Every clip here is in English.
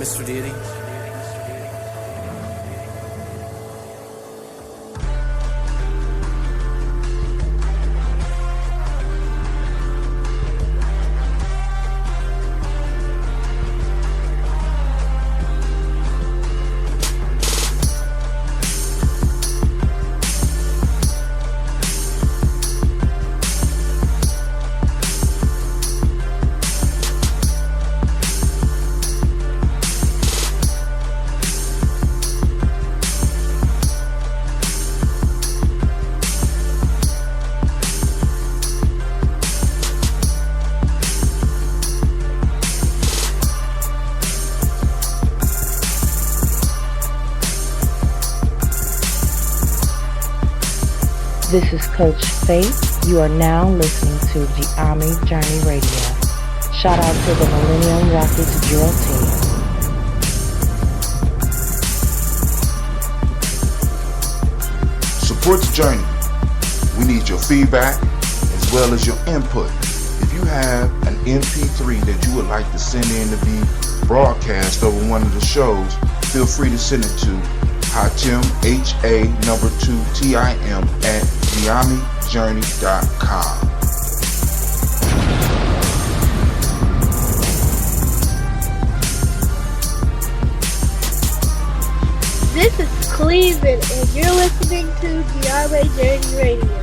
Mr. Deity. This is Coach Faith. You are now listening to Giami Journey Radio. Shout out to the Millennium Rockets drill team. Support the journey. We need your feedback as well as your input. If you have an MP3 that you would like to send in to be broadcast over one of the shows, feel free to send it to Hatim, HA2TIM at GiamiJourney.com. This is Cleveland, and you're listening to Giami Journey Radio.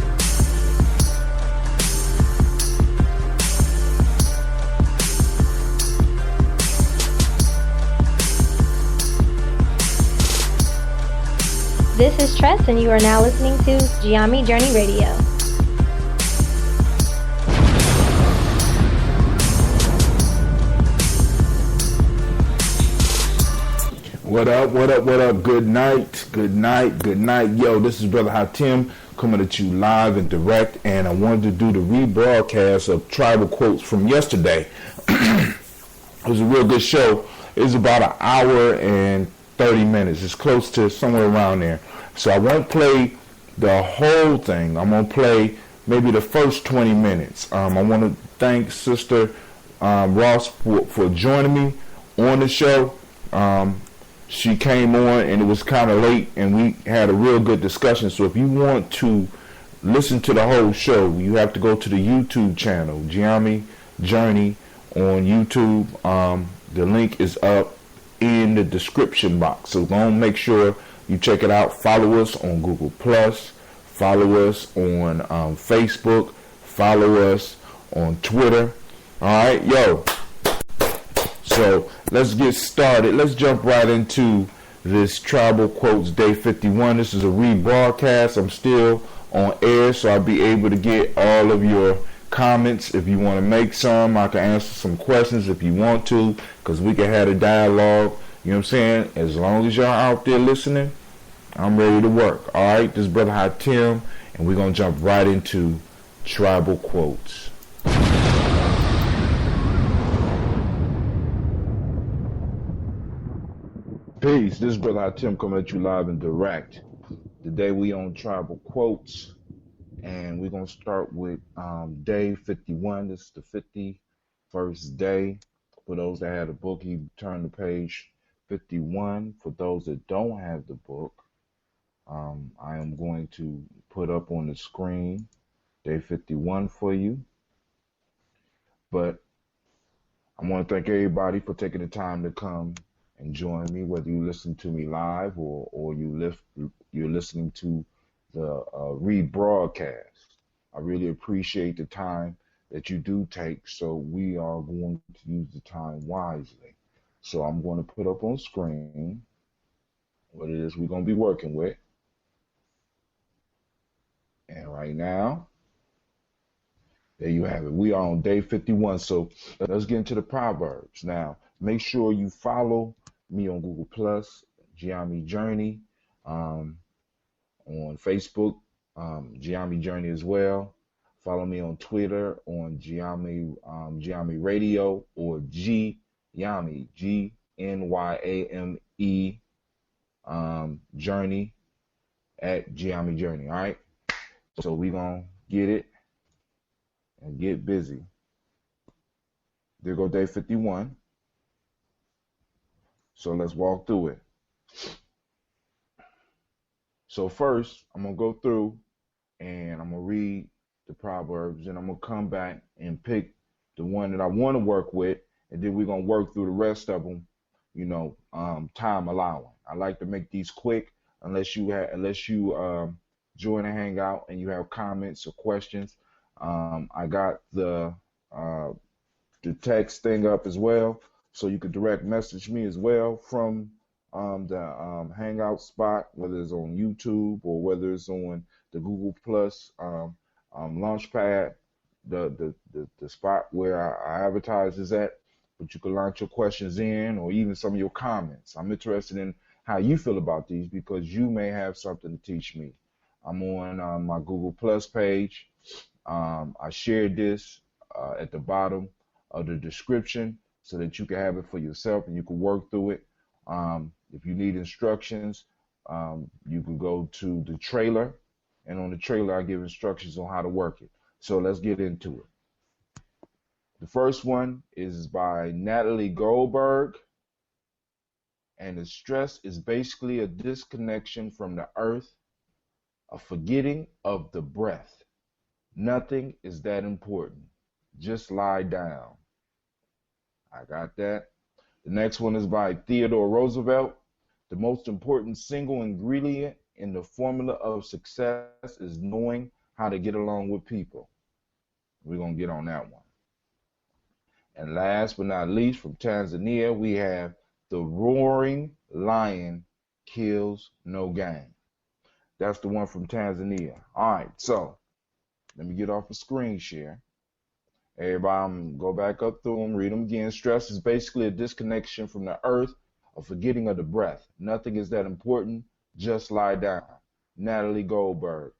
This is Tress, and you are now listening to Giami Journey Radio. What up, what up, what up? Good night, good night, good night. Yo, this is Brother Hatim coming at you live and direct, and I wanted to do the rebroadcast of Tribal Quotes from yesterday. It was a real good show. It was about an hour and 30 minutes. It's close to somewhere around there. So I won't play the whole thing. I'm going to play maybe the first 20 minutes. I want to thank Sister Ross for joining me on the show. She came on and it was kind of late and we had a real good discussion. So if you want to listen to the whole show, you have to go to the YouTube channel, Giami Journey on YouTube. The link is up in the description box. So go and make sure you check it out. Follow us on Google+. Follow us on Facebook. Follow us on Twitter. All right, yo. So let's get started. Let's jump right into this Tribal Quotes Day 51. This is a rebroadcast. I'm still on air, so I'll be able to get all of your comments. If you want to make some, I can answer some questions if you want to, because we can have a dialogue. You know what I'm saying? As long as y'all out there listening, I'm ready to work. All right, this is Brother Hatim, and we're going to jump right into Tribal Quotes. Peace. This is Brother Hatim coming at you live and direct. Today we on Tribal Quotes, and we're going to start with day 51. This is the 51st day. For those that had a book, you turn to page 51. For those that don't have the book, I am going to put up on the screen day 51 for you. But I want to thank everybody for taking the time to come and join me, whether you listen to me live or you're listening to the rebroadcast. I really appreciate the time that you do take, so we are going to use the time wisely. So I'm going to put up on screen what it is we're going to be working with. And right now, there you have it. We are on day 51. So let's get into the Proverbs. Now, make sure you follow me on Google+, Giami Journey, on Facebook, Giami Journey as well. Follow me on Twitter on Giami Radio or Giami, G-N-Y-A-M-E, Journey at Giami Journey. All right. So we're going to get it and get busy. There go day 51. So let's walk through it. So first, I'm going to go through and I'm going to read the Proverbs, and I'm going to come back and pick the one that I want to work with, and then we're going to work through the rest of them, time allowing. I like to make these quick unless you join a hangout and you have comments or questions. I got the text thing up as well, so you could direct message me as well from the hangout spot, whether it's on YouTube or whether it's on the Google Plus Launchpad, the spot where I advertise is at. But you can launch your questions in, or even some of your comments. I'm interested in how you feel about these because you may have something to teach me. I'm on my Google Plus page. I shared this at the bottom of the description so that you can have it for yourself and you can work through it. If you need instructions, you can go to the trailer, and on the trailer I give instructions on how to work it. So let's get into it. The first one is by Natalie Goldberg, and the stress is basically a disconnection from the earth, a forgetting of the breath. Nothing is that important. Just lie down. I got that. The next one is by Theodore Roosevelt. The most important single ingredient in the formula of success is knowing how to get along with people. We're going to get on that one. And last but not least, from Tanzania, we have the roaring lion kills no game. That's the one from Tanzania. All right, so let me get off the screen share. Everybody, I'm going to go back up through them, read them again. Stress is basically a disconnection from the earth, a forgetting of the breath. Nothing is that important. Just lie down. Natalie Goldberg.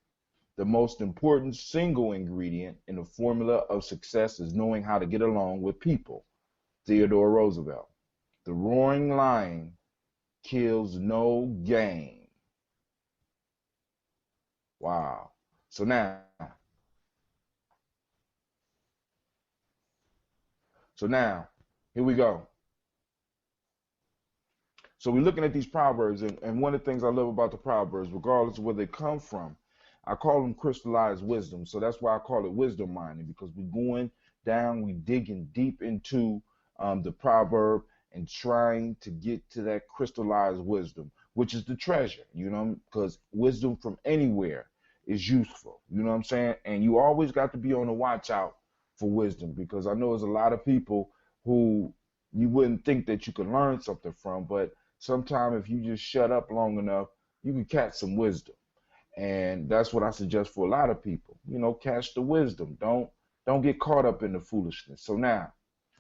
The most important single ingredient in the formula of success is knowing how to get along with people. Theodore Roosevelt. The roaring lion kills no game. Wow. So now, here we go. So we're looking at these Proverbs, and one of the things I love about the Proverbs, regardless of where they come from, I call them crystallized wisdom. So that's why I call it wisdom mining, because we're going down, we're digging deep into the proverb and trying to get to that crystallized wisdom, which is the treasure, because wisdom from anywhere is useful, you know what I'm saying? And you always got to be on the watch out for wisdom, because I know there's a lot of people who you wouldn't think that you could learn something from, but sometimes if you just shut up long enough, you can catch some wisdom. And that's what I suggest for a lot of people. Catch the wisdom. Don't get caught up in the foolishness. So now,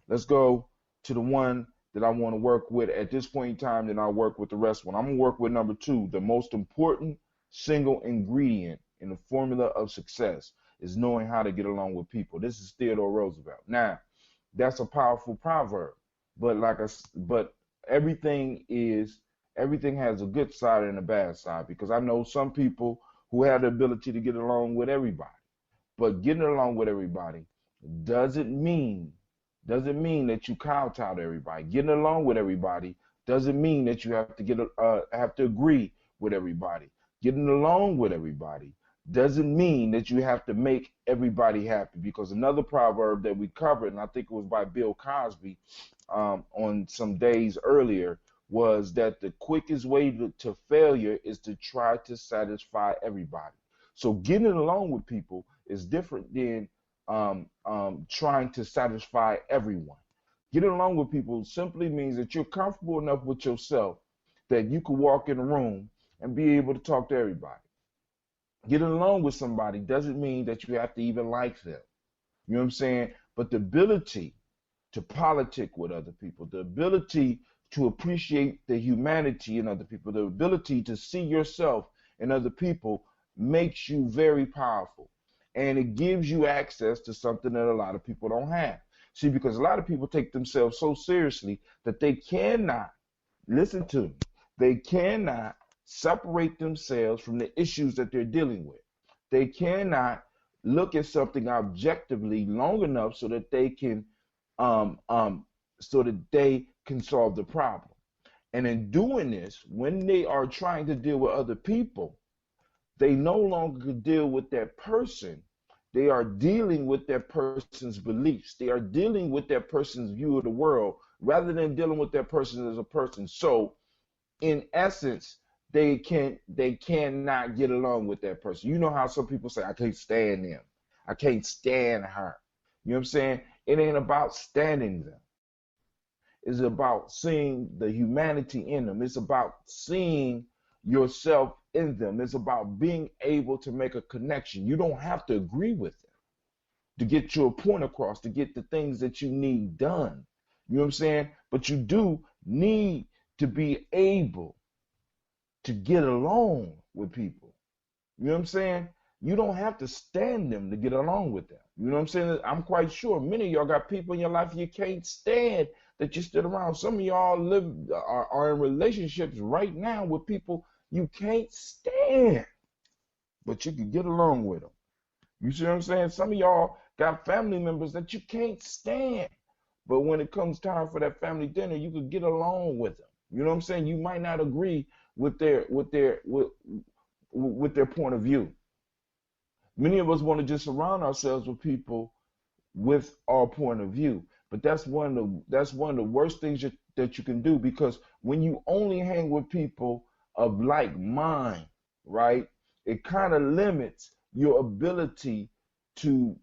let's go to the one that I want to work with at this point in time. Then I'll work with the rest one. I'm going to work with number 2. The most important single ingredient in the formula of success is knowing how to get along with people. This is Theodore Roosevelt. Now, that's a powerful proverb, but everything has a good side and a bad side, because I know some people who have the ability to get along with everybody, but getting along with everybody doesn't mean that you kowtow to everybody. Getting along with everybody doesn't mean that you have to agree with everybody. Getting along with everybody doesn't mean that you have to make everybody happy, because another proverb that we covered, and I think it was by Bill Cosby on some days earlier, was that the quickest way to failure is to try to satisfy everybody. So getting along with people is different than trying to satisfy everyone. Getting along with people simply means that you're comfortable enough with yourself that you can walk in a room and be able to talk to everybody. Getting along with somebody doesn't mean that you have to even like them. You know what I'm saying? But the ability to politic with other people, the ability to appreciate the humanity in other people, the ability to see yourself in other people makes you very powerful. And it gives you access to something that a lot of people don't have. See, because a lot of people take themselves so seriously that they cannot, listen to me, they cannot separate themselves from the issues that they're dealing with. They cannot look at something objectively long enough so that they can solve the problem. And in doing this, when they are trying to deal with other people, they no longer could deal with that person. They are dealing with that person's beliefs. They are dealing with that person's view of the world rather than dealing with that person as a person. So in essence, they cannot get along with that person. You know how some people say, I can't stand them. I can't stand her. You know what I'm saying? It ain't about standing them. It's about seeing the humanity in them. It's about seeing yourself in them. It's about being able to make a connection. You don't have to agree with them to get your point across, to get the things that you need done. You know what I'm saying? But you do need to be able to get along with people. You know what I'm saying? You don't have to stand them to get along with them. You know what I'm saying? I'm quite sure many of y'all got people in your life you can't stand that you stood around. Some of y'all are in relationships right now with people you can't stand, but you can get along with them. You see what I'm saying? Some of y'all got family members that you can't stand, but when it comes time for that family dinner, you could get along with them. You know what I'm saying? You might not agree with their point of view. Many of us want to just surround ourselves with people with our point of view, but that's one of the worst things that you can do, because when you only hang with people of like mind, right, it kind of limits your ability to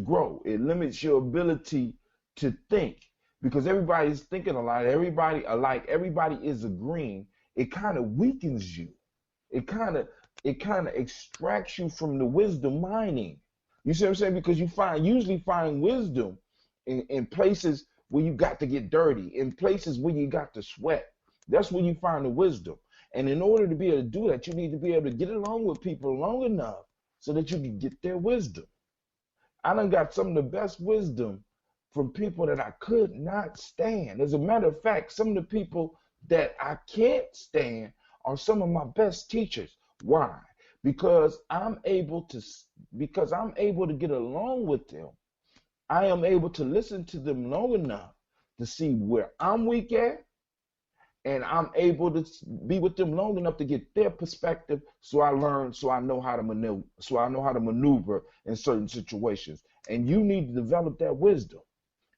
grow. It limits your ability to think, because everybody's thinking a lot. Everybody alike. Everybody is agreeing. It kind of weakens you. It kind of extracts you from the wisdom mining. You see what I'm saying? Because you usually find wisdom in places where you got to get dirty, in places where you got to sweat. That's where you find the wisdom. And in order to be able to do that, you need to be able to get along with people long enough so that you can get their wisdom. I done got some of the best wisdom from people that I could not stand. As a matter of fact, some of the people that I can't stand are some of my best teachers. Why? Because I'm able to get along with them. I am able to listen to them long enough to see where I'm weak at, and I'm able to be with them long enough to get their perspective, so I know how to maneuver in certain situations. And you need to develop that wisdom.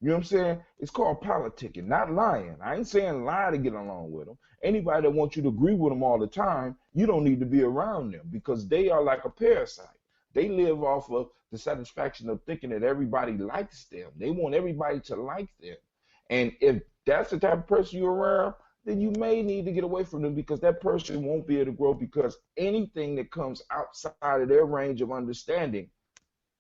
You know what I'm saying? It's called politicking, not lying. I ain't saying lie to get along with them. Anybody that wants you to agree with them all the time, you don't need to be around them, because they are like a parasite. They live off of the satisfaction of thinking that everybody likes them. They want everybody to like them. And if that's the type of person you're around, then you may need to get away from them, because that person won't be able to grow, because anything that comes outside of their range of understanding,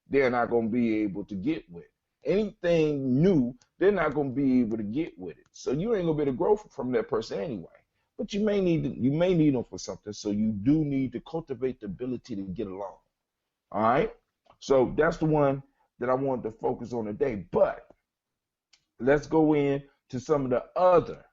they're not going to be able to get with. Anything new, they're not going to be able to get with it. So you ain't going to be able to grow from that person anyway. But you may need them for something, so you do need to cultivate the ability to get along. All right? So that's the one that I wanted to focus on today. But let's go in to some of the other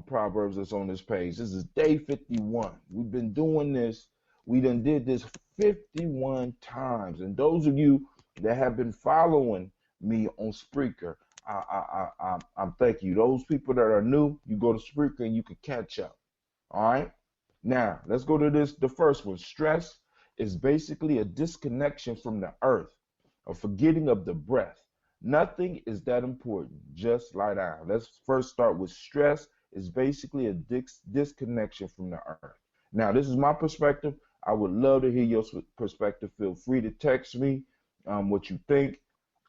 proverbs that's on this page. This is day 51. We've been doing this. We done did this 51 times. And those of you that have been following me on Spreaker, I'm thank you. Those people that are new, you go to Spreaker and you can catch up. All right? Now, let's go to the first one. Stress is basically a disconnection from the earth, a forgetting of the breath. Nothing is that important. Just lie down. Let's first start with stress is basically a disconnection from the earth. Now, this is my perspective. I would love to hear your perspective. Feel free to text me what you think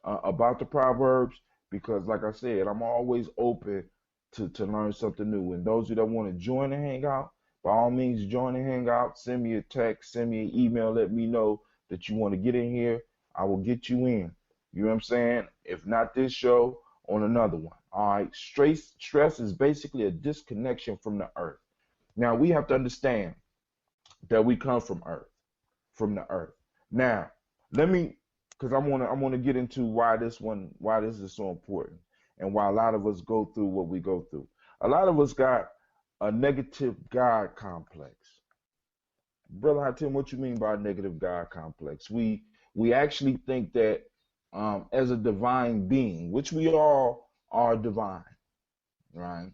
about the Proverbs, because like I said, I'm always open to learn something new. And those of you that want to join the Hangout, by all means, join the Hangout. Send me a text, send me an email, let me know that you want to get in here. I will get you in. You know what I'm saying? If not this show, on another one. All right. Stress is basically a disconnection from the earth. Now, we have to understand that we come from the earth. Now, because I want to get into why this is so important, and why a lot of us go through what we go through. A lot of us got a negative God complex. Brother Hatim, what you mean by a negative God complex? We actually think that as a divine being, which we all are divine, right?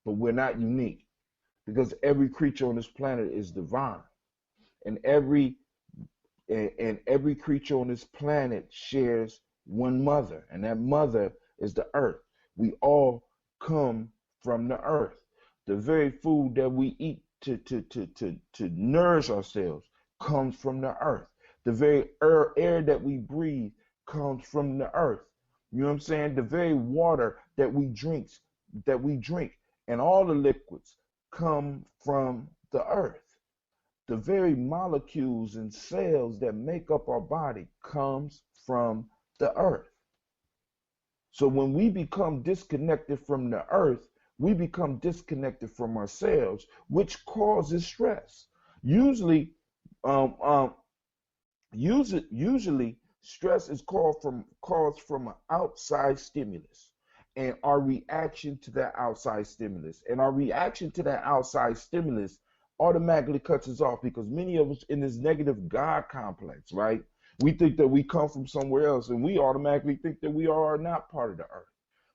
But we're not unique because every creature on this planet is divine, and every creature on this planet shares one mother, and that mother is the earth. We all come from the earth. The very food that we eat to nourish ourselves comes from the earth. The very air that we breathe comes from the earth. You know what I'm saying? The very water that we drink, and all the liquids come from the earth. The very molecules and cells that make up our body comes from the earth. So when we become disconnected from the earth, we become disconnected from ourselves, which causes stress. Usually stress is caused from an outside stimulus and our reaction to that outside stimulus. And our reaction to that outside stimulus automatically cuts us off because many of us in this negative God complex, right? We think that we come from somewhere else and we automatically think that we are not part of the earth.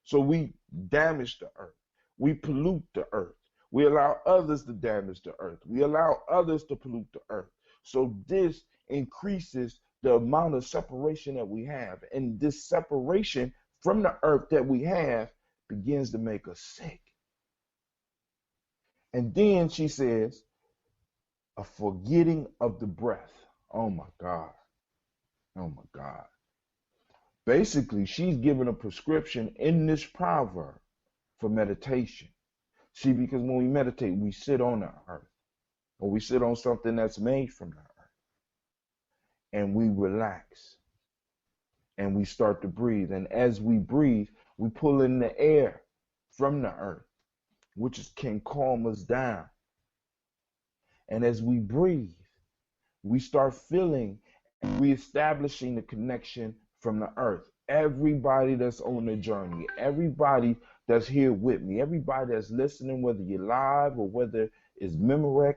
So we damage the earth. We pollute the earth. We allow others to damage the earth. We allow others to pollute the earth. So this increases the amount of separation that we have. And this separation from the earth that we have begins to make us sick. And then she says, a forgetting of the breath. Oh my God. Oh my God. Basically, she's given a prescription in this proverb for meditation. See, because when we meditate, we sit on the earth, or we sit on something that's made from the earth, and we relax, and we start to breathe. And as we breathe, we pull in the air from the earth, which can calm us down. And as we breathe, we start feeling and reestablishing the connection from the earth. Everybody that's on the journey, everybody that's here with me, everybody that's listening, whether you're live or whether it's Memorex,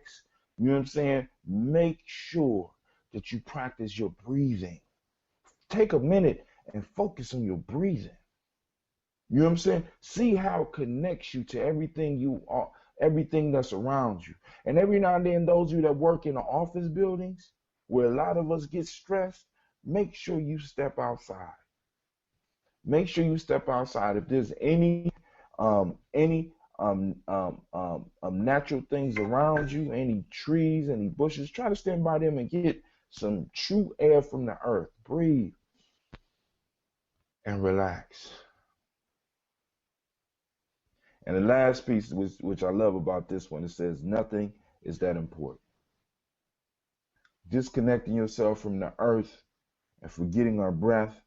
you know what I'm saying? Make sure that you practice your breathing. Take a minute and focus on your breathing. You know what I'm saying? See how it connects you to everything you are, everything that's around you. And every now and then, those of you that work in the office buildings, where a lot of us get stressed, make sure you step outside. Make sure you step outside. If there's any natural things around you, any trees, any bushes, try to stand by them and get some true air from the earth. Breathe and relax. And the last piece, which I love about this one, it says nothing is that important. Disconnecting yourself from the earth and forgetting our breath,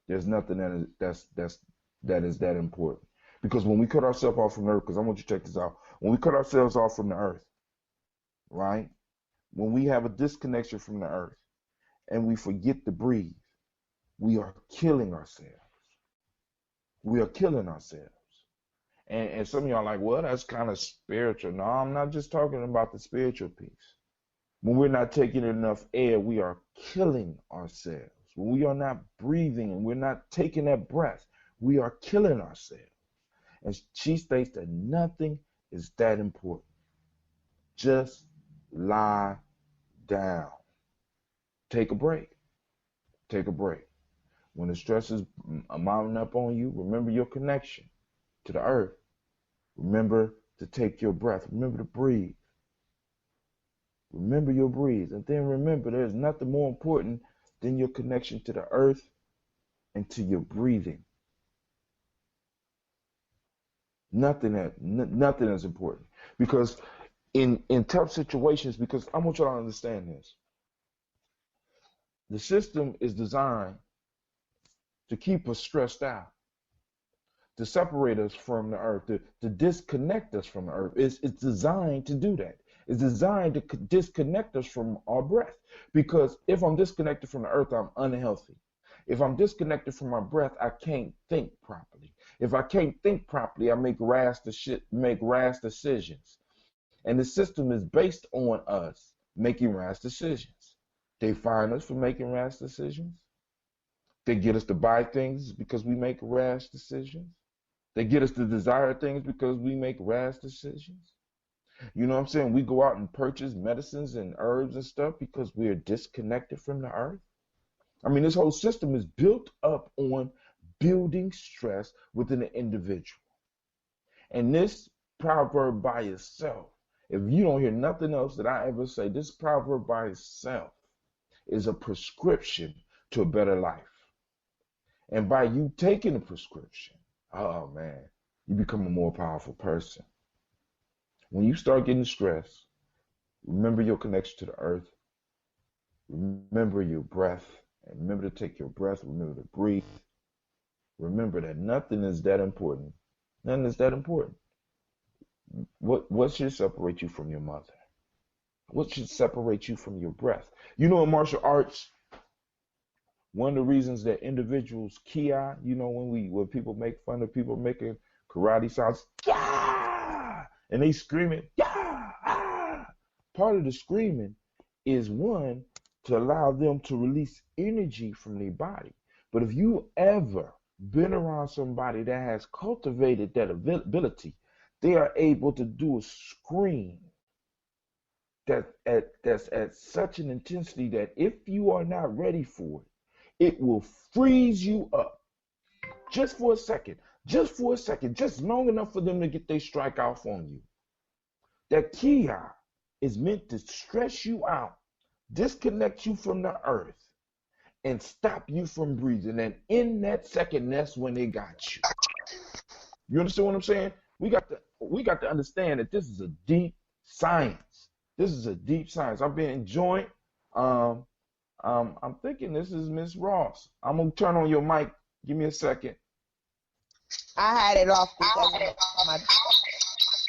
there's nothing that is that important. Because when we cut ourselves off from the earth, because I want you to check this out, when we cut ourselves off from the earth, right? When we have a disconnection from the earth and we forget to breathe, we are killing ourselves. We are killing ourselves. And some of y'all are like, well, that's kind of spiritual. No, I'm not just talking about the spiritual piece. When we're not taking enough air, we are killing ourselves. When we are not breathing and we're not taking that breath, we are killing ourselves. And she states that nothing is that important. Just lie down. Take a break. Take a break. When the stress is mounting up on you, remember your connection to the earth. Remember to take your breath. Remember to breathe. Remember your breathe. And then remember there's nothing more important than your connection to the earth and to your breathing. Nothing is important. Because in tough situations, because I want y'all to understand this. The system is designed to keep us stressed out, to separate us from the earth, to disconnect us from the earth. It's designed to do that. It's designed to disconnect us from our breath. Because if I'm disconnected from the earth, I'm unhealthy. If I'm disconnected from my breath, I can't think properly. If I can't think properly, I make rash decisions. And the system is based on us making rash decisions. They fine us for making rash decisions. They get us to buy things because we make rash decisions. They get us to desire things because we make rash decisions. You know what I'm saying? We go out and purchase medicines and herbs and stuff because we are disconnected from the earth. I mean, this whole system is built up on building stress within an individual. And this proverb by itself, if you don't hear nothing else that I ever say, this proverb by itself is a prescription to a better life. And by you taking the prescription, oh man, you become a more powerful person. When you start getting stressed, remember your connection to the earth, remember your breath, and remember to take your breath, remember to breathe. Remember that nothing is that important. Nothing is that important. What should separate you from your mother? What should separate you from your breath? You know, in martial arts, one of the reasons that individuals kia, you know, when people make fun of people making karate sounds, yeah, and they screaming, yeah, ah. Part of the screaming is one to allow them to release energy from their body. But if you ever been around somebody that has cultivated that ability, they are able to do a scream that's at such an intensity that if you are not ready for it, it will freeze you up just for a second, just long enough for them to get their strike off on you. That kia is meant to stress you out, disconnect you from the earth, and stop you from breathing. And in that second, that's when they got you. You understand what I'm saying? We got to understand that this is a deep science. This is a deep science. I've been enjoying. I'm thinking this is Miss Ross. I'm gonna turn on your mic. Give me a second. I had it off because of my.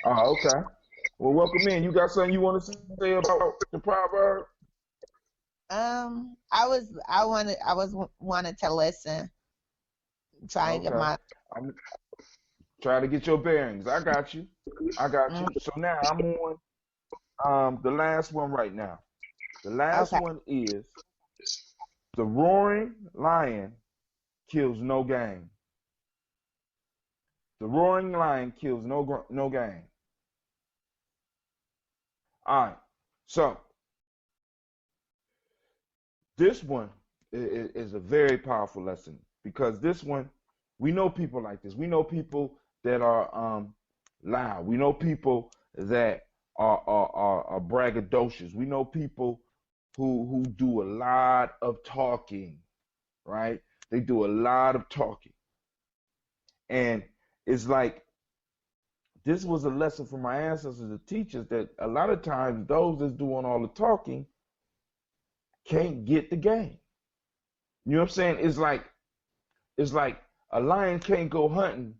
Oh, okay. Well, welcome in. You got something you want to say about the proverb? I wanted to listen. Try and get my. I'm trying to get your bearings. I got you. So now I'm on the last one right now. The last one is the roaring lion kills no game. The roaring lion kills no game. All right. So this one is a very powerful lesson because this one, we know people like this. We know people that are loud. We know people that are braggadocious. We know people who do a lot of talking, right? They do a lot of talking. And it's like this was a lesson from my ancestors, the teachers, that a lot of times those that's doing all the talking can't get the game. You know what I'm saying? It's like a lion can't go hunting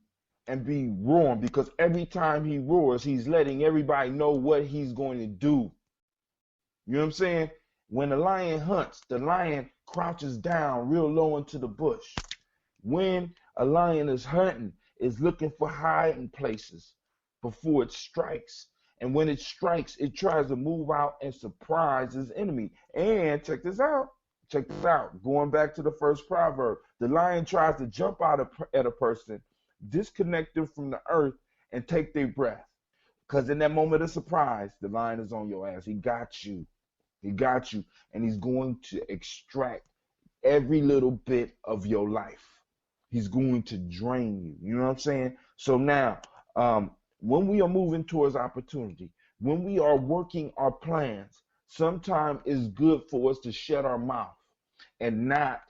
and be roaring because every time he roars, he's letting everybody know what he's going to do. You know what I'm saying? When a lion hunts, the lion crouches down real low into the bush. When a lion is hunting, it's looking for hiding places before it strikes. And when it strikes, it tries to move out and surprise its enemy. And check this out. Going back to the first proverb, the lion tries to jump out at a person, disconnect them from the earth, and take their breath. Because in that moment of surprise, the lion is on your ass. He got you. And he's going to extract every little bit of your life. He's going to drain you. You know what I'm saying? So now, when we are moving towards opportunity, when we are working our plans, sometimes it's good for us to shut our mouth and not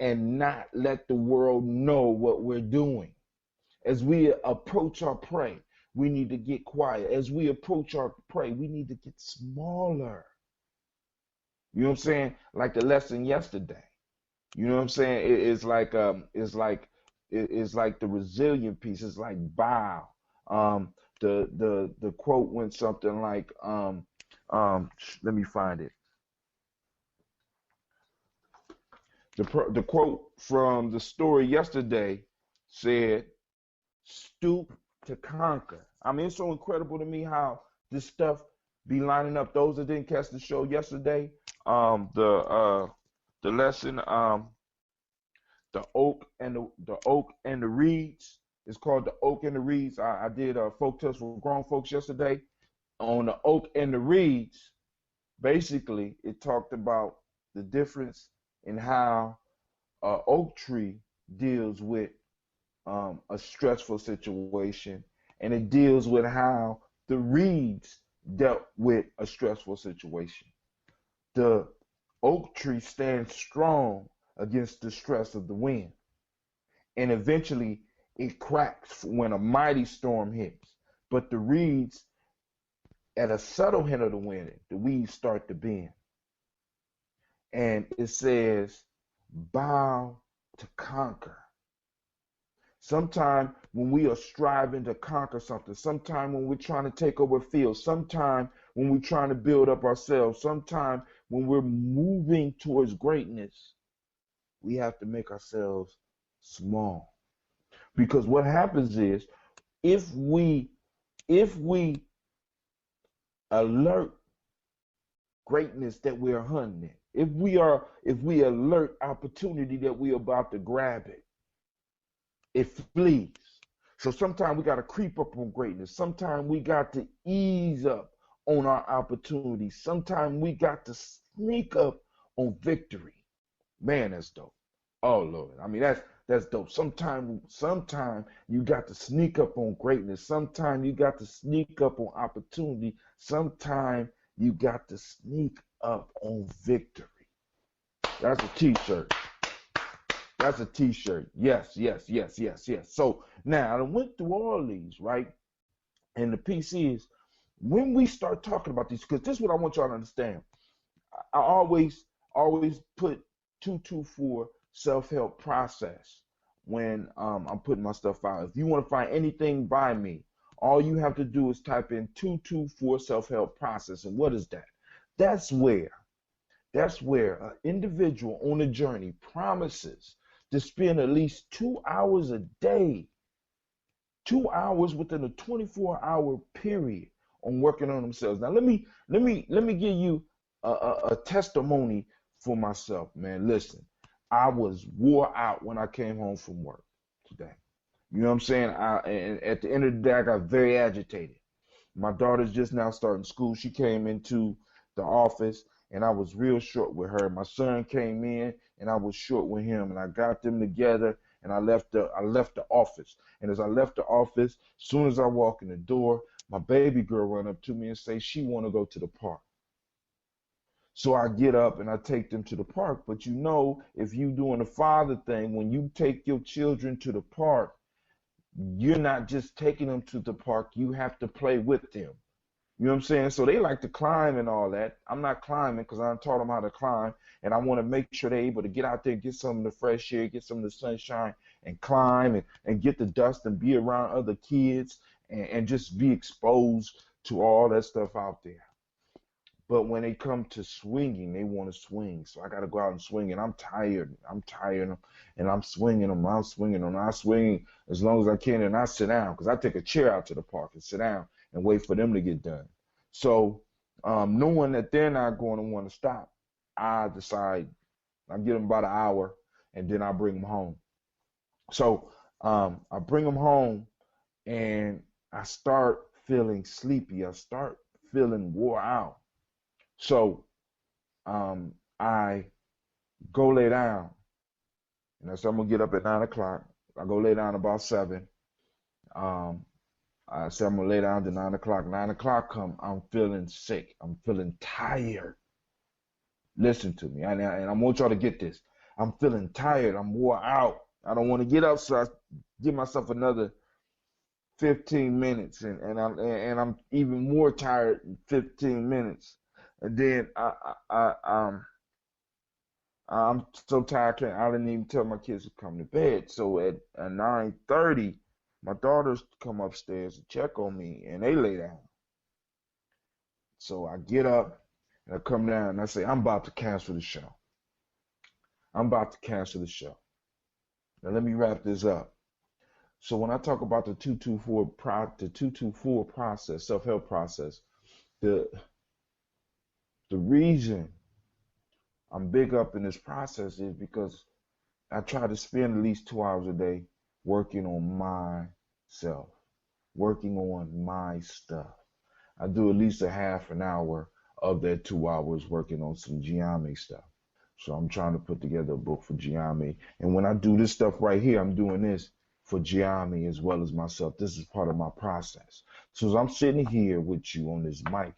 let the world know what we're doing. As we approach our prey, we need to get quiet. As we approach our prey, we need to get smaller. You know what I'm saying? Like the lesson yesterday. You know what I'm saying? It's like the resilient piece. It's like bow. The quote went something like let me find it. The quote from the story yesterday said, "Stoop to conquer." I mean, it's so incredible to me how this stuff be lining up. Those that didn't catch the show yesterday, the lesson, the oak and the reeds. It's called The Oak and the Reeds. I did a folk test for grown folks yesterday on the oak and the reeds. Basically, it talked about the difference in how an oak tree deals with a stressful situation, and it deals with how the reeds dealt with a stressful situation. The oak tree stands strong against the stress of the wind, and eventually it cracks when a mighty storm hits. But the reeds, at a subtle hint of the wind, the weeds start to bend. And it says, bow to conquer. Sometime when we are striving to conquer something, sometime when we're trying to take over a field, sometime when we're trying to build up ourselves, sometime when we're moving towards greatness, we have to make ourselves small. Because what happens is, if we alert greatness that we're hunting, if we alert opportunity that we're about to grab it flees. So sometimes we got to creep up on greatness. Sometimes we got to ease up on our opportunities. Sometimes we got to sneak up on victory. Man, that's dope. Oh Lord, I mean that's dope. Sometimes you got to sneak up on greatness. Sometimes you got to sneak up on opportunity. Sometimes you got to sneak up on victory. That's a t-shirt. That's a t-shirt. Yes. So now I went through all these, right? And the piece is, when we start talking about these, because this is what I want y'all to understand. I always put 224 self-help process when I'm putting my stuff out. If you want to find anything by me, all you have to do is type in 224 self-help process. And what is that? That's where an individual on a journey promises to spend at least 2 hours a day, 2 hours within a 24-hour period on working on themselves. Now let me give you a testimony for myself, man. Listen, I was wore out when I came home from work today. You know what I'm saying? And at the end of the day, I got very agitated. My daughter's just now starting school. She came into the office, and I was real short with her. My son came in, and I was short with him, and I got them together, and I left the office. And as I left the office, as soon as I walk in the door, my baby girl ran up to me and say she want to go to the park. So I get up and I take them to the park. But you know, if you doing the father thing, when you take your children to the park, you're not just taking them to the park, you have to play with them. You know what I'm saying? So they like to climb and all that. I'm not climbing because I taught them how to climb, and I want to make sure they're able to get out there, get some of the fresh air, get some of the sunshine, and climb and get the dust and be around other kids and just be exposed to all that stuff out there. But when they come to swinging, they want to swing. So I got to go out and swing, and I'm tired, and I'm swinging them. I swing as long as I can, and I sit down because I take a chair out to the park and sit down and wait for them to get done. So knowing that they're not going to want to stop, I decide I give them about an hour, and then I bring them home. So I bring them home, and I start feeling sleepy. I start feeling wore out. So I go lay down, and I said I'm gonna get up at 9 o'clock. I go lay down about 7. I said I'm gonna lay down to 9 o'clock. 9 o'clock come, I'm feeling sick. I'm feeling tired. Listen to me, and I want y'all to get this. I'm feeling tired. I'm wore out. I don't want to get up, so I give myself another 15 minutes, and I'm even more tired in 15 minutes. And then I'm so tired I didn't even tell my kids to come to bed. So at 9:30, my daughters come upstairs to check on me, and they lay down. So I get up and I come down and I say, I'm about to cancel the show. I'm about to cancel the show. Now let me wrap this up. So when I talk about the 224 process, self-help process, the reason I'm big up in this process is because I try to spend at least 2 hours a day working on my myself, working on my stuff. I do at least a half an hour of that 2 hours working on some Giami stuff. So I'm trying to put together a book for Giami. And when I do this stuff right here, I'm doing this for Giami as well as myself. This is part of my process. So as I'm sitting here with you on this mic,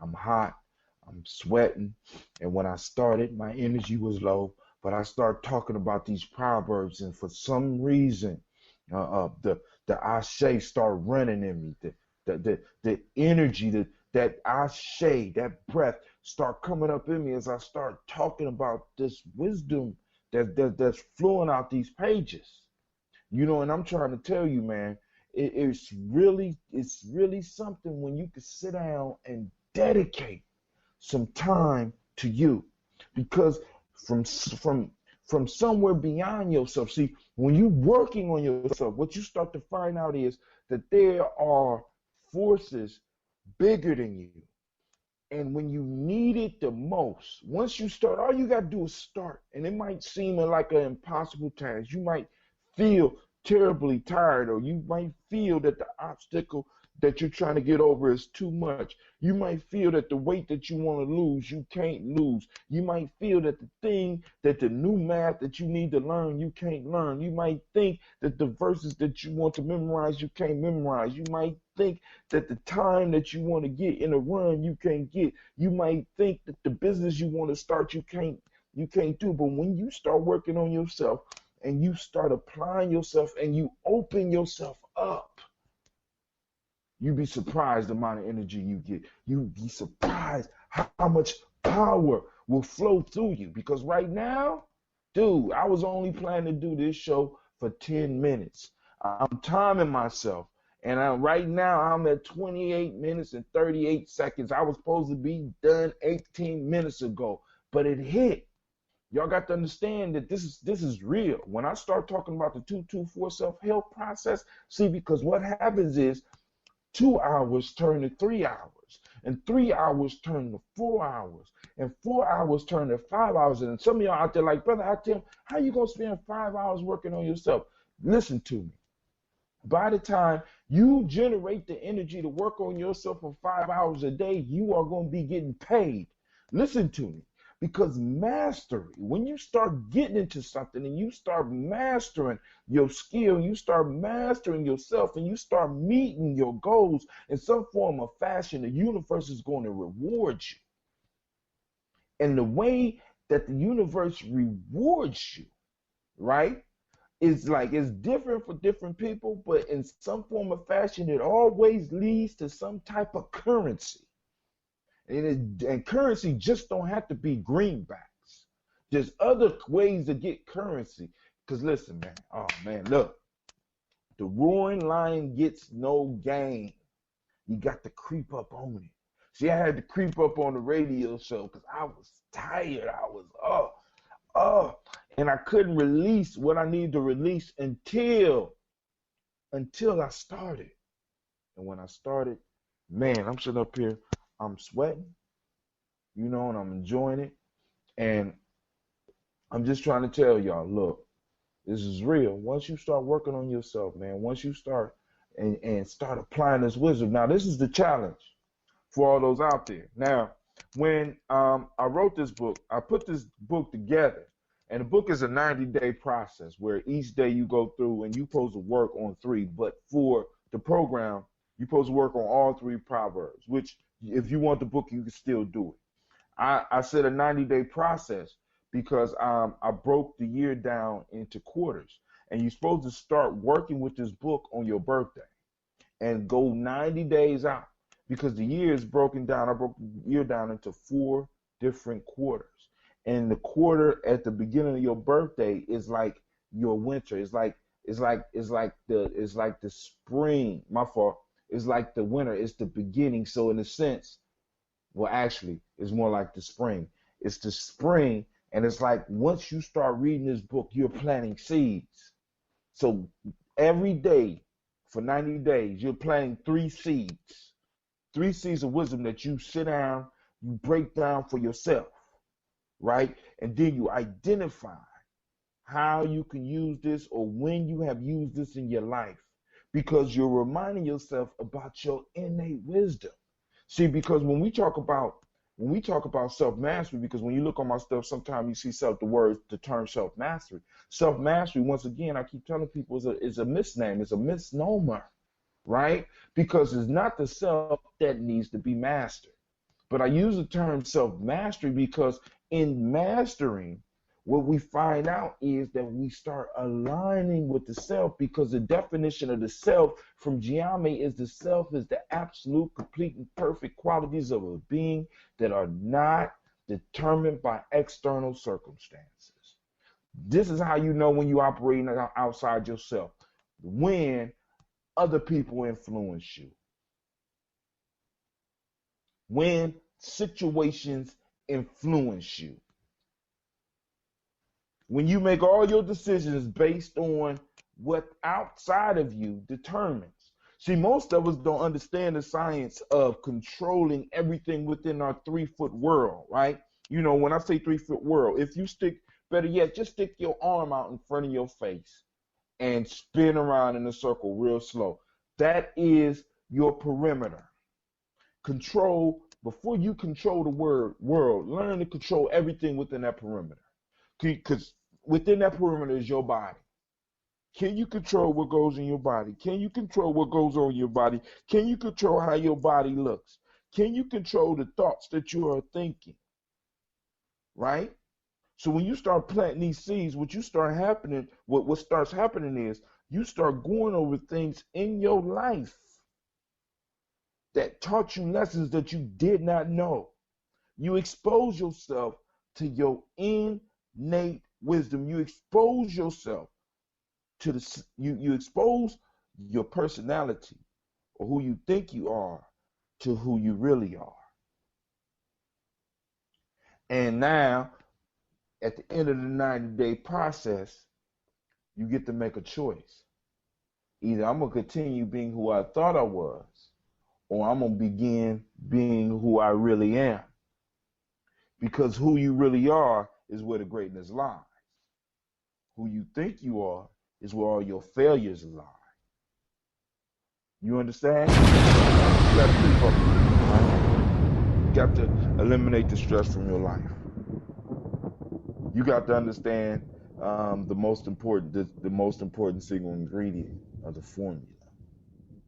I'm hot, I'm sweating. And when I started, my energy was low, but I started talking about these proverbs. And for some reason, the ashe start running in me. The energy, that ashe, that breath start coming up in me as I start talking about this wisdom that's flowing out these pages. And I'm trying to tell you, man, it's really something when you can sit down and dedicate some time to you, because from somewhere beyond yourself. See, when you're working on yourself, what you start to find out is that there are forces bigger than you. And when you need it the most, once you start, all you got to do is start. And it might seem like an impossible task. You might feel terribly tired, or you might feel that the obstacle that you're trying to get over is too much. You might feel that the weight that you want to lose, you can't lose. You might feel that the new math that you need to learn, you can't learn. You might think that the verses that you want to memorize, you can't memorize. You might think that the time that you want to get in a run, you can't get. You might think that the business you want to start, you can't do. But when you start working on yourself and you start applying yourself and you open yourself up, you'd be surprised the amount of energy you get. You'd be surprised how much power will flow through you. Because right now, dude, I was only planning to do this show for 10 minutes. I'm timing myself. And right now, I'm at 28 minutes and 38 seconds. I was supposed to be done 18 minutes ago, but it hit. Y'all got to understand that this is real. When I start talking about the 224 self-help process, see, because what happens is 2 hours turn to 3 hours, and 3 hours turn to 4 hours, and 4 hours turn to 5 hours. And some of y'all out there like, Brother Hatim, how you going to spend 5 hours working on yourself? Listen to me. By the time you generate the energy to work on yourself for 5 hours a day, you are going to be getting paid. Listen to me. Because mastery, when you start getting into something and you start mastering your skill, you start mastering yourself, and you start meeting your goals in some form of fashion, the universe is going to reward you. And the way that the universe rewards you, right, it's different for different people, but in some form of fashion, it always leads to some type of currency. And currency just don't have to be greenbacks. There's other ways to get currency. Because listen, man. Oh, man, look. The roaring lion gets no game. You got to creep up on it. See, I had to creep up on the radio show because I was tired. I was, and I couldn't release what I needed to release until I started. And when I started, man, I'm sitting up here. I'm sweating, and I'm enjoying it. And I'm just trying to tell y'all, look, this is real. Once you start working on yourself, man, once you start and start applying this wisdom. Now, this is the challenge for all those out there. Now, when I wrote this book, I put this book together. And the book is a 90-day process where each day you go through and you're supposed to work on 3. But for the program, you're supposed to work on all 3 proverbs, which if you want the book, you can still do it. I said a 90-day process because I broke the year down into quarters. And you're supposed to start working with this book on your birthday and go 90 days out, because the year is broken down. I broke the year down into 4 different quarters. And the quarter at the beginning of your birthday is like your winter. It's like the spring. My fault. It's like the winter. It's the beginning. So in a sense, well, actually, it's more like the spring. It's the spring, and it's like once you start reading this book, you're planting seeds. So every day for 90 days, you're planting 3 seeds. 3 seeds of wisdom that you sit down, you break down for yourself, right? And then you identify how you can use this or when you have used this in your life. because you're reminding yourself about your innate wisdom. See, because when we talk about self-mastery, because when you look on my stuff, sometimes you see the term self-mastery. Self-mastery, once again, I keep telling people, is a misname, it's a misnomer, right? Because it's not the self that needs to be mastered. But I use the term self-mastery because in mastering, what we find out is that we start aligning with the self, because the definition of the self from Giame is the self is the absolute, complete, and perfect qualities of a being that are not determined by external circumstances. This is how you know when you're operating outside yourself, when other people influence you, when situations influence you. When you make all your decisions based on what outside of you determines. See, most of us don't understand the science of controlling everything within our 3-foot world, right? You know, when I say 3-foot world, if you better yet, just stick your arm out in front of your face and spin around in a circle real slow. That is your perimeter. Before you control the world, learn to control everything within that perimeter. Because within that perimeter is your body. Can you control what goes in your body? Can you control what goes on in your body? Can you control how your body looks? Can you control the thoughts that you are thinking? Right? So when you start planting these seeds, what starts happening is you start going over things in your life that taught you lessons that you did not know. You expose yourself to your innate wisdom. You expose yourself to you expose your personality, or who you think you are, to who you really are. And now, at the end of the 90-day process, you get to make a choice. Either I'm going to continue being who I thought I was, or I'm going to begin being who I really am. Because who you really are is where the greatness lies. Who you think you are is where all your failures lie. You understand? You got to keep up. You got to eliminate the stress from your life. You got to understand the most important single ingredient of the formula,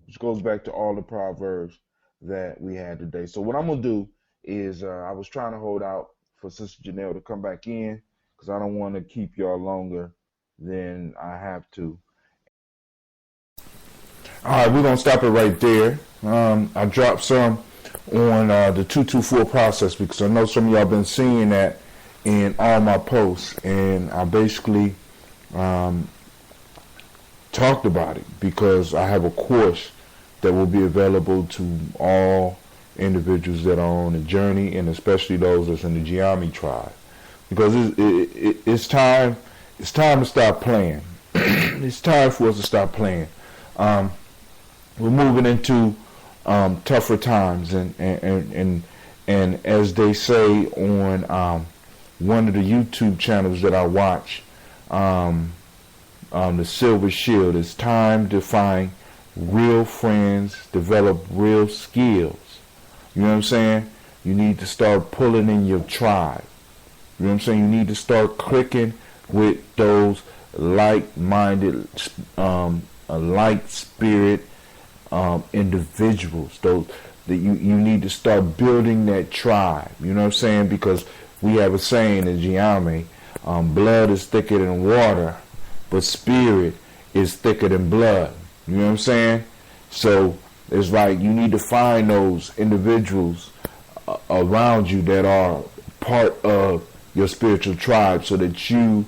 which goes back to all the proverbs that we had today. So what I'm gonna do is I was trying to hold out for Sister Janelle to come back in because I don't want to keep y'all longer than I have to. All right, we're gonna stop it right there. I dropped some on the 224 process because I know some of y'all been seeing that in all my posts, and I basically talked about it because I have a course that will be available to all individuals that are on the journey, and especially those that's in the Giame tribe, because it's time to stop playing. It's time for us to stop playing. We're moving into tougher times, and as they say on one of the YouTube channels that I watch, the Silver Shield, it's time to find real friends, develop real skills. You know what I'm saying? You need to start pulling in your tribe. You know what I'm saying? You need to start clicking with those like-minded, like spirit individuals. Those that you need to start building that tribe. You know what I'm saying? Because we have a saying in Giame, blood is thicker than water, but spirit is thicker than blood. You know what I'm saying? So it's like you need to find those individuals around you that are part of your spiritual tribe, so that you,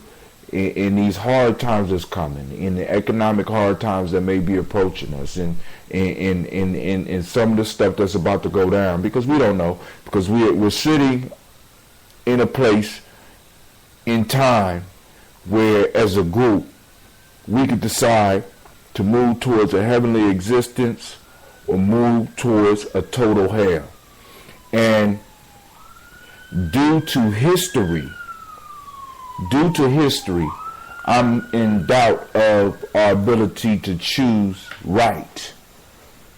in these hard times that's coming, in the economic hard times that may be approaching us, and in some of the stuff that's about to go down, because we don't know, because we're sitting in a place in time where, as a group, we could decide to move towards a heavenly existence or move towards a total hell. And due to history, I'm in doubt of our ability to choose right.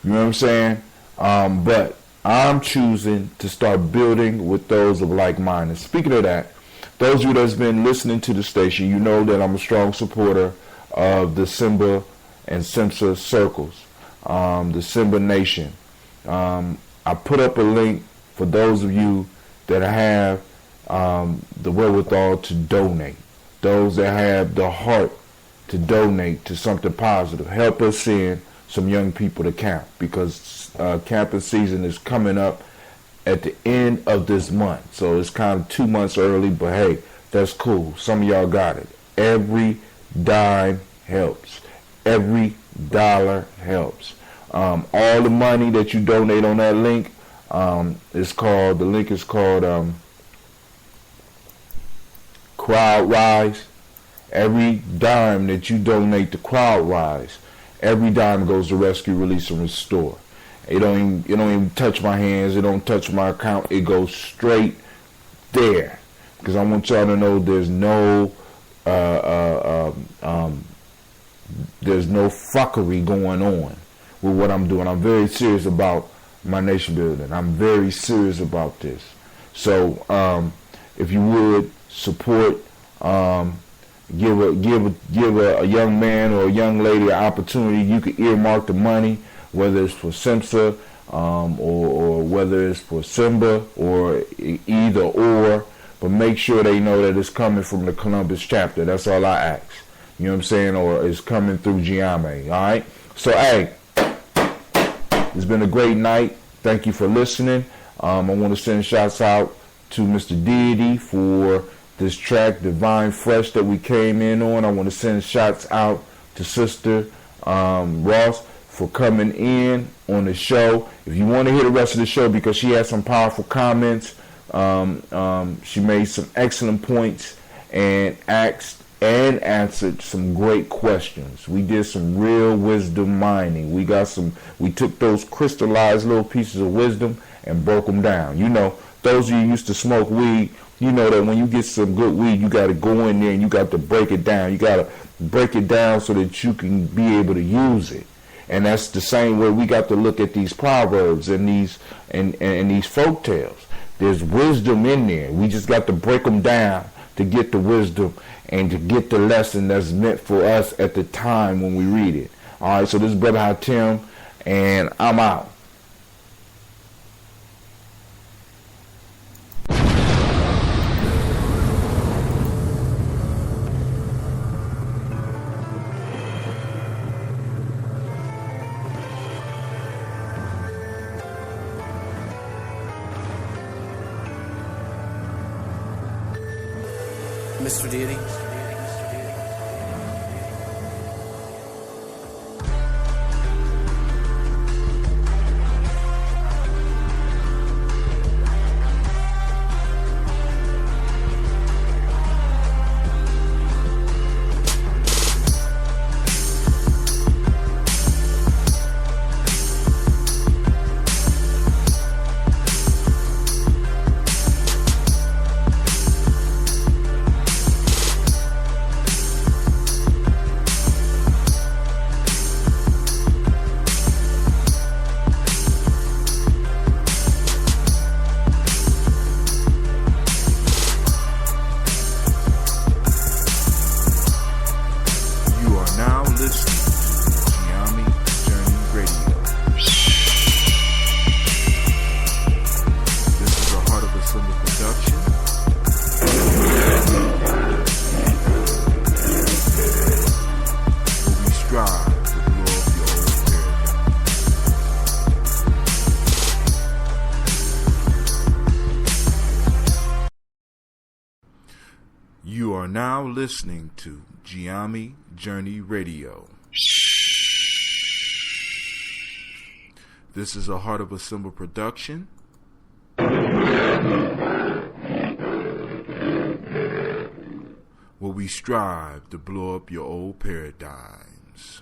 You know what I'm saying? But I'm choosing to start building with those of like mind. And speaking of that, those of you that's been listening to the station, you know that I'm a strong supporter of the Simba and Simsa circles, the Simba Nation. I put up a link for those of you that have the wherewithal to donate, those that have the heart to donate to something positive. Help us send some young people to camp, because camping season is coming up at the end of this month. So it's kind of 2 months early, but hey, that's cool. Some of y'all got it. Every dime helps. Every dollar helps. All the money that you donate on that link, the link is called CrowdRise. Every dime that you donate to CrowdRise, every dime goes to rescue, release, and restore. It don't even touch my hands. It don't touch my account. It goes straight there, because I want y'all to know there's no fuckery going on with what I'm doing. I'm very serious about my nation building. I'm very serious about this. So if you would support, give a young man or a young lady an opportunity. You could earmark the money, whether it's for SIMSA or whether it's for Simba, or either or, but make sure they know that it's coming from the Columbus chapter. That's all I ask. You know what I'm saying? Or it's coming through Giame. All right? So, hey, it's been a great night. Thank you for listening. I want to send shouts out to Mr. Deity for this track, Divine Fresh, that we came in on. I want to send shouts out to Sister Ross for coming in on the show. If you want to hear the rest of the show, because she had some powerful comments, she made some excellent points and asked and answered some great questions. We did some real wisdom mining. We took those crystallized little pieces of wisdom and broke them down. You know, those of you used to smoke weed, you know that when you get some good weed, you got to go in there and you got to break it down. You got to break it down so that you can be able to use it. And that's the same way we got to look at these proverbs and these folk tales. There's wisdom in there. We just got to break them down to get the wisdom and to get the lesson that's meant for us at the time when we read it. All right, so this is Brother Hatim, and I'm out. Mr. Deity. You are now listening to Giami Journey Radio. This is a Heart of a Symbol production. Where we strive to blow up your old paradigms.